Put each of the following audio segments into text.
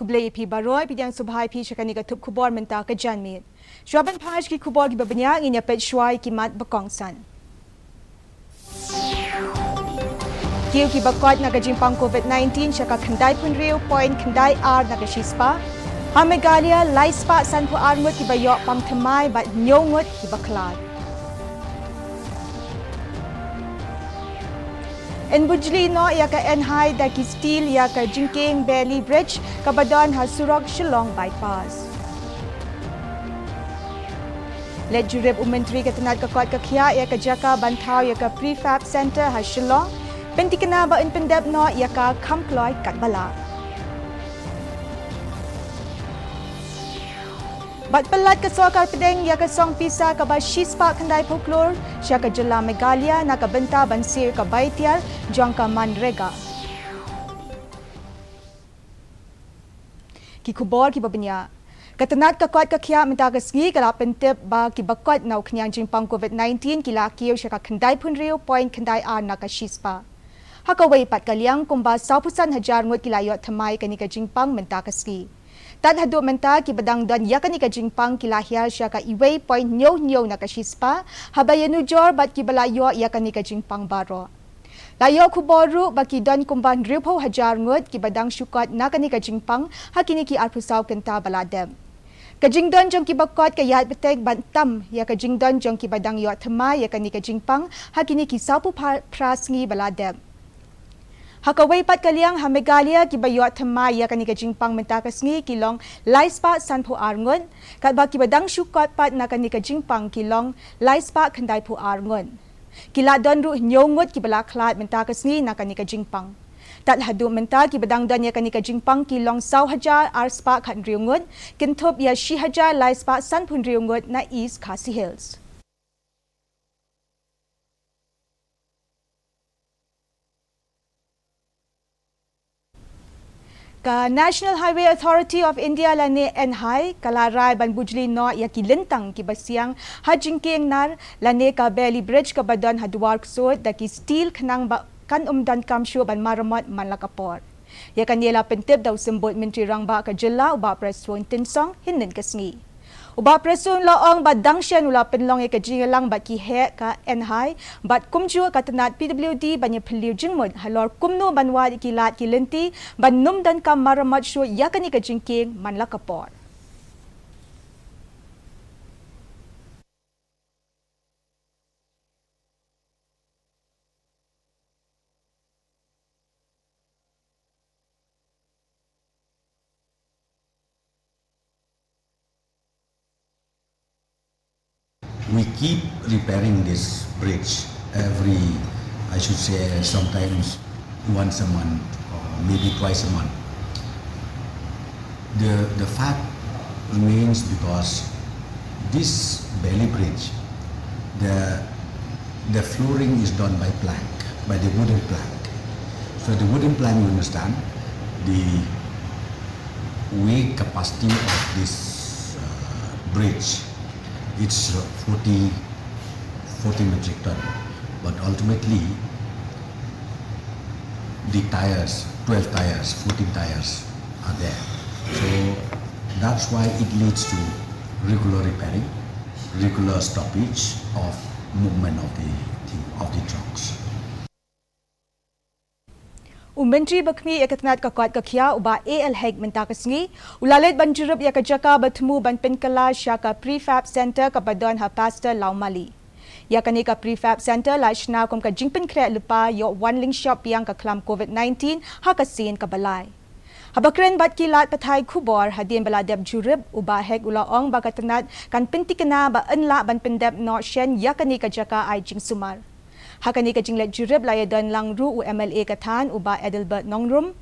kublai pi baroi pi yang subhai pi syakani ka tup kubor menta ka janmit. Syaban paj ki kubor ki babanya nginya pet syuai ki mat bakongsan. Kiu ki bakot na gajimpang COVID-19 syaka kandai pun riu point kandai ar na gashispa. Hamegalia laispa sanpu arngut ki bayok pang temai bat nyongut ki baklat. En bujli no ya ka enhai da ki steel ya ka jingking belly bridge kabadon ha surok Shillong bypass. Let jurib menteri ketenat ka kot ka khia ya ka jaka bantau ya ka prefab center ha Shillong pentikena ba in pendep no ya ka kamkloi kat bala. Bat pelat ke sokar pedeng ya ke song pisa ke ba shispa kandai folklor sya ke jela megalia na ke benta bansir ke baitiar jong ke manrega. Ki kubor ki babanya. Ketenat ke kuat ke kia minta ke segi ke la pentip ba ki bakot nau kenyang jimpang COVID-19 ki la kiu sya ke kandai pun riu point kandai ar na ke shispa. Haka wei pat kaliang kumba 1,000 hajar ngut ki layot thamai ke ni ke jimpang minta ke segi. Tad hadu menta ki badang don yakani ka jingpang ki lahir sya ka iway point nyo na ka shispa habayanu jor bat ki balayo yakani ka jingpang baro. Layo kuboru baki don kumban ripo hajar ngut ki badang syukot na kani ka jingpang hakini ki arpusaw kenta baladem. Ka jingdon jong ki bakot ka yat betek bantam ya ka jingdon jong ki badang yo thema yakani ka jingpang hakini ki sapu prasngi baladem. Hakaway pat kaliang hamegalia ki bayot thamai ya kani ka jingpang menta ka sngi kilong laispa sanpu arngun kat ba ki badang syukot pat na kani ka jingpang kilong laispa khandai pu arngun kila don ru nyongut ki bala khlat menta ka sngi na kani ka jingpang tat hadu menta ki badang don ya kani ka jingpang kilong 1,000 arspa khan riungut kinthop ya 6,000 laispa sanpun riungut na East Khasi Hills. Ka National Highway Authority of India lane enhai kalarai ban bujli no ya ki lintang ki basiang hajingking nar lane ka belly bridge ka badon hadwar ksod da ki steel khnang ba kan umdan kamshu ban maramot manlakapor ya kan yela pentip daw sembot menteri rangba ka jela uba preswon tinsong hinnin kasngi uba presun laong ba dangshan ula penlong ka jingalang ba ki he ka enhai bat kumju ka tenat PWD banya philiu jingmod halor kumno banwa ki lat ki lenti ban num dan kam maramat shu yakani ka jingking manlakapor. We keep repairing this bridge I should say, sometimes once a month or maybe twice a month. The fact remains because this belly bridge, the flooring is done by plank, by the wooden plank. So the wooden plank, you understand, the weight capacity of this bridge, it's 40 metric ton, but ultimately the tires, 12 tires, 14 tires are there. So that's why it leads to regular repairing, regular stoppage of movement of the trucks. Menteri bakmi ekatnat ka kot ka khia uba AL heg menta kasngi ulalet banjurup ya ka jaka batmu ban penkala syaka prefab center ka badon ha pastor laumali ya kani ka prefab center la shna kom ka jingpen kre lupa yo one link shop yang ka klam COVID-19 ha ka sin ka balai habakren bat kilat pathai khubor hadin baladep jurup uba heg ulaong ba katnat kan pentikena ba enla ban pendep no shen ya kani ka jaka ai jing sumar hakani ka jinglet jurib layadan langru UMLA kathan uba Edelbert Nongrum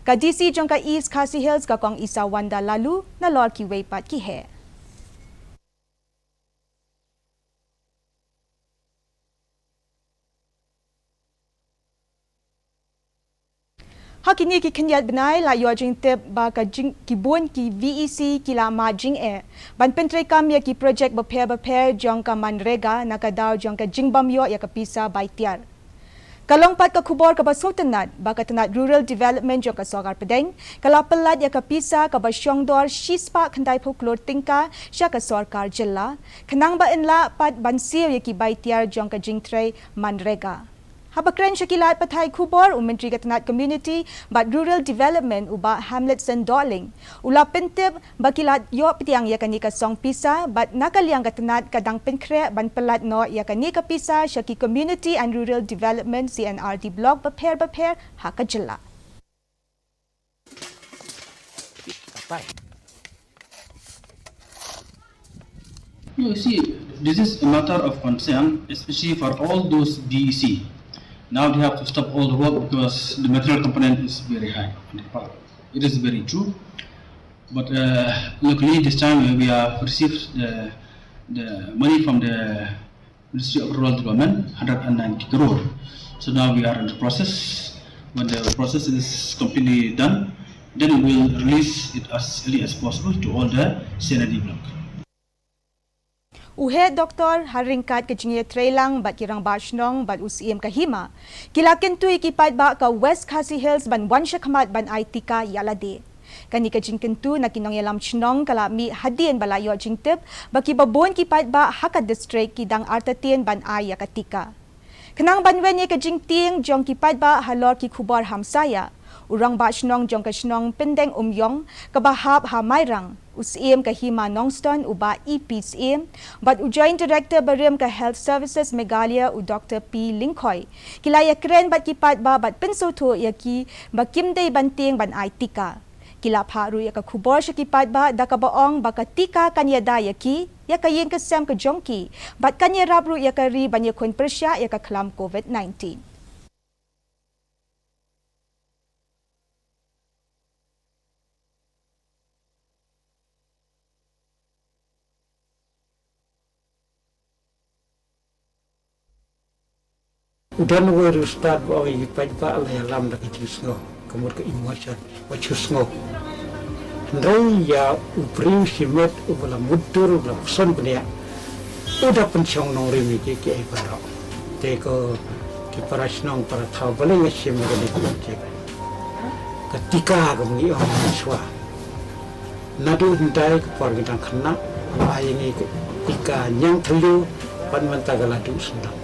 ka DC jong ka East Khasi Hills ka kong isa wanda lalu na lor ki weipat ki he hakini ki kenyat benai la yo jing tep ba ka jing ki bon ki VEC ki la ma jing ban pentre kam ya ki project baper jong ka manrega na ka daw jong ka jingbam yo ya ka pisa baitiar Kalongpat ka kubor ka basultanat, baka tenat rural development jong ka sogar pedeng, kala pelat ya ka pisa ka basyongdor shispa kendai folklor tingka sya ka sorkar jela, kenang ba enla pat bansiw ya ki baitiar jong ka jingtray manrega. Habakren syakilat patai kubor Menteri Ketenat Community bat Rural Development uba Hamletson Darling. Ula pentip bakilat yo petiang ya kani ka song pisa bat nakaliang ketenat kadang penkre ban pelat no ya kani ka pisa syaki Community and Rural Development CNRD blog beper haka jela. You see, this is a matter of concern, especially for all those DEC. Now they have to stop all the work because the material component is very high in the park. It is very true. But luckily this time we have received the money from the Ministry of Rural Development, 190 crore. So now we are in the process. When the process is completely done, then we will release it as early as possible to all the CNRD block. Uhe Dr. Haringkat ke jingye trailang bat kirang bashnong bat usiem kahima. Kilakin tu ikipat ba ka West Khasi Hills ban wansha khamat ban Aitika yalade. Kani ka jingken tu na kinong yalam chnong kala mi hadien balayo jingtip baki babon kipat ba haka district kidang artatien ban ayakatika. Kenang banwen ye ka jingting jong kipat ba halor ki khubar hamsaya. Urang bashnong jong ka shnong pendeng umyong kabahap hamairang. Usiem ka hima nongston uba EPSM, but Joint Director Barim ka Health Services Meghalaya u Dr. P. Lingkhoy. Kilaya kren bat kipat ba bat pensoto yaki bakimday banting ban Aitika. Kilap haru ya ka kubor sya kipat ba da ka baong baka tika kanya da yaki ya ka yin ka sem ka jongki, bat kanya rabru ya ka ri banya kun persya ya ka klam COVID-19. Udan waru start ba ay pai pa ala lam da kitisno kamur ka emotion wa chusno ndai ya uprim simet ubala mudur ubala son bnia uda penchong no remi ke ai para te ko ki parasnong para thau bale ya sim ga ni ko che ketika ko ngi on swa nadu ndai ko par gitan khna ai ni ketika nyang thelu pan manta gala du sna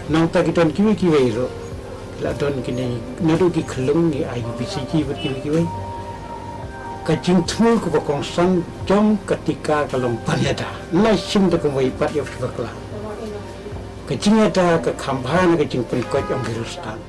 nang ta kiton kiwi ro la don kini nadu ki khlung ni ai bcg ber kiwi ka jing thmu ko kong sang jong ketika kalong panyada lai sim da ko wai pat yo fakla ka jingata ka khambhan ka jing pen ko jong girustan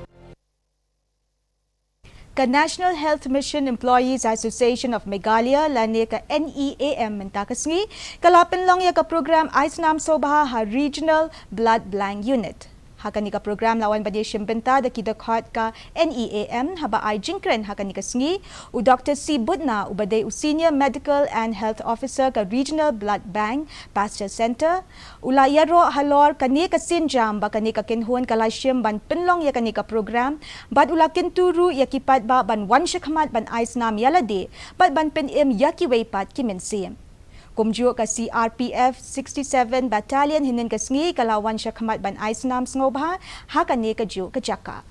Ka National Health Mission Employees Association of Meghalaya lane ka NEAM mentakasngi kalapin long ya ka program Aisnam Sobaha ha Regional Blood Bank Unit. Hakani ka program lawan badi shimbenta da kidakhat ka NEAM haba ay jingkren hakani ka sngi u Dr. C. Budna ubade u Senior Medical and Health Officer ka Regional Blood Bank Pasture Center ula yaro halor kani ka sinjam ba kani ka kinhun kalashim ban penlong ya kani ka program bad ula kinturu ya kipat ba ban wansha khamat ban aisnam yalade bad ban pen im yaki weipat kimensim Kumju ka CRPF 67 Battalion hinin ka sngi kalawan siya kamat ban aisnam sngoba hakani ka ju ka jaka.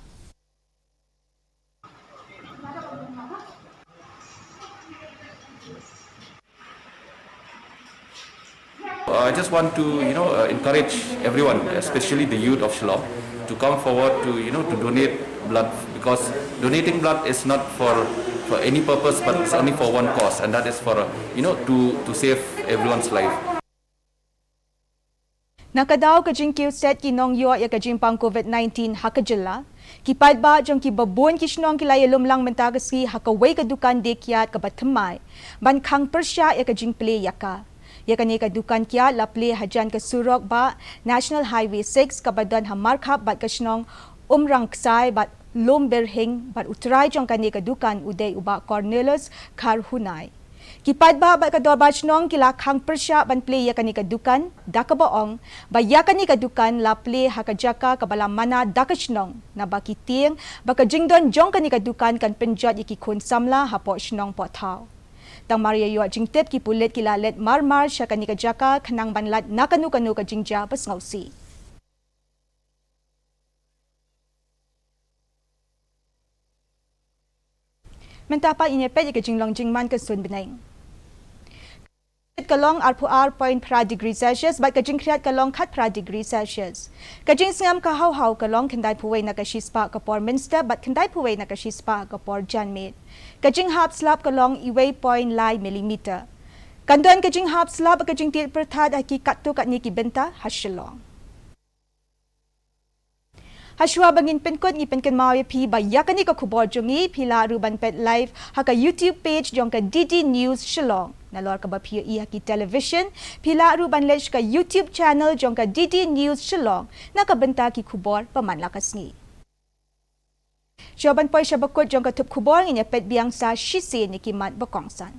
I just want to, encourage everyone, especially the youth of Shillong, to come forward to, to donate blood, because donating blood is not for any purpose, but it's only for one cause, and that is for, to save everyone's life. Nakadaw ka jing set ki nong yo ya ka jing pang COVID-19 hakajela. Kipad ba jong ki babon ki shnong kilaya lumlang mentagasi hakaway ka dukan dekyat ka batmay. Ban khang persya ya ka jing play yaka. Ya kani ka dukan kya laple hajan ka surok ba National Highway 6 ka badan ha markup bat ka shnong umrang ksai bat Lomberhing bat utray jong kani ka dukan uday uba Cornelius Karhunay. Kipad ba ka dorbach nong kila khang persya ban play ya kani ka dukan dakabaong ba ya kani ka dukan la play hakajaka kabala mana dakachnong na bakiting baka jingdon jong kani ka dukan kan penjat ikikun samla hapo shnong potaw. Tang Maria yo jingtep ki pulet kilalet marmar sya kani ka jaka khanang banlat nakanu-kanu ka jingja pas ngausi. Mentapa ini pet ke Shillong jingman ke sun beneng. Kalong RPR point pra degree Celsius bat kajing kriat kalong kat pra degree Celsius. Kajing sengam ka hau kalong kendai puwei na ka shispa ka por Minster bat kendai puwei na ka shispa ka por Janmit. Kajing hap slap kalong iwei point lai millimeter. Kanduan kajing hap slap kajing tit perthad haki katu kat ni ki benta Shillong. Hashwa bangin penkot ni penken mawe pi bayakani ka kubor jongi pila ruban pet live haka YouTube page jong ka DD News Shillong. Nalor ka ba POE haki television pila ruban lech ka YouTube channel jong ka DD News Shillong nakabenta ki kubor pamanlakas ni. Jawaban poy siya bakot jong ka tup kubor niya pet biang sa shisi ni kimat bakongsan.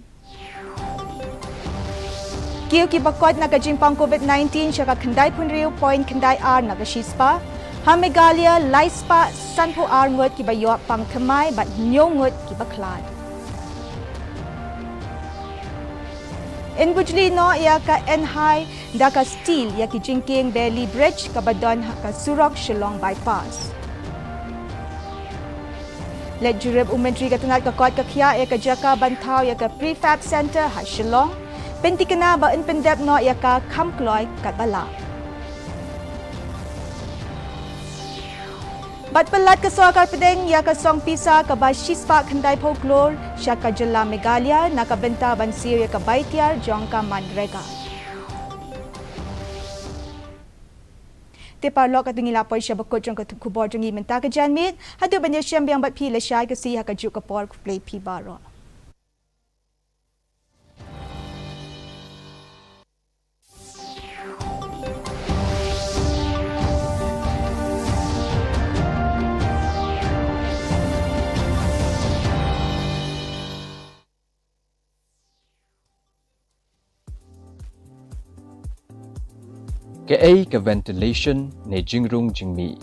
Kiyo ki bakot na kajimpang COVID-19 siya ka kanday punriyo point kanday ar na ka shispa. Hamegalia, Laispa, Sanpo Arngut ki bayok pang kemai bat nyongut ki baklad. In Bujli no ia ka Enhai da ka steel ya ki jingking Bailey Bridge ka badon ka Surok Shillong bypass. Let jurib umentri ka tengat ka kot ka kya ia ka jaka bantau ya ka prefab center ha Shillong. Penti kena ba in pendep no ia ka kamkloy kat bala. Bat pelat ke Suakar Pedeng ya ke Song Pisa ke Bashispa Kendai Folklore Syaka Jela Megalia nak ke benta bansir ya ke Baitiar Jongka Mandrega. Tepar lok katungi lapor sya bekot jong ke kubor jongi menta ke Janmit hadu banyak syam biang bat pi le syai ke si haka juk ke por play pi baro. Ke ventilation ne jingrung jingmi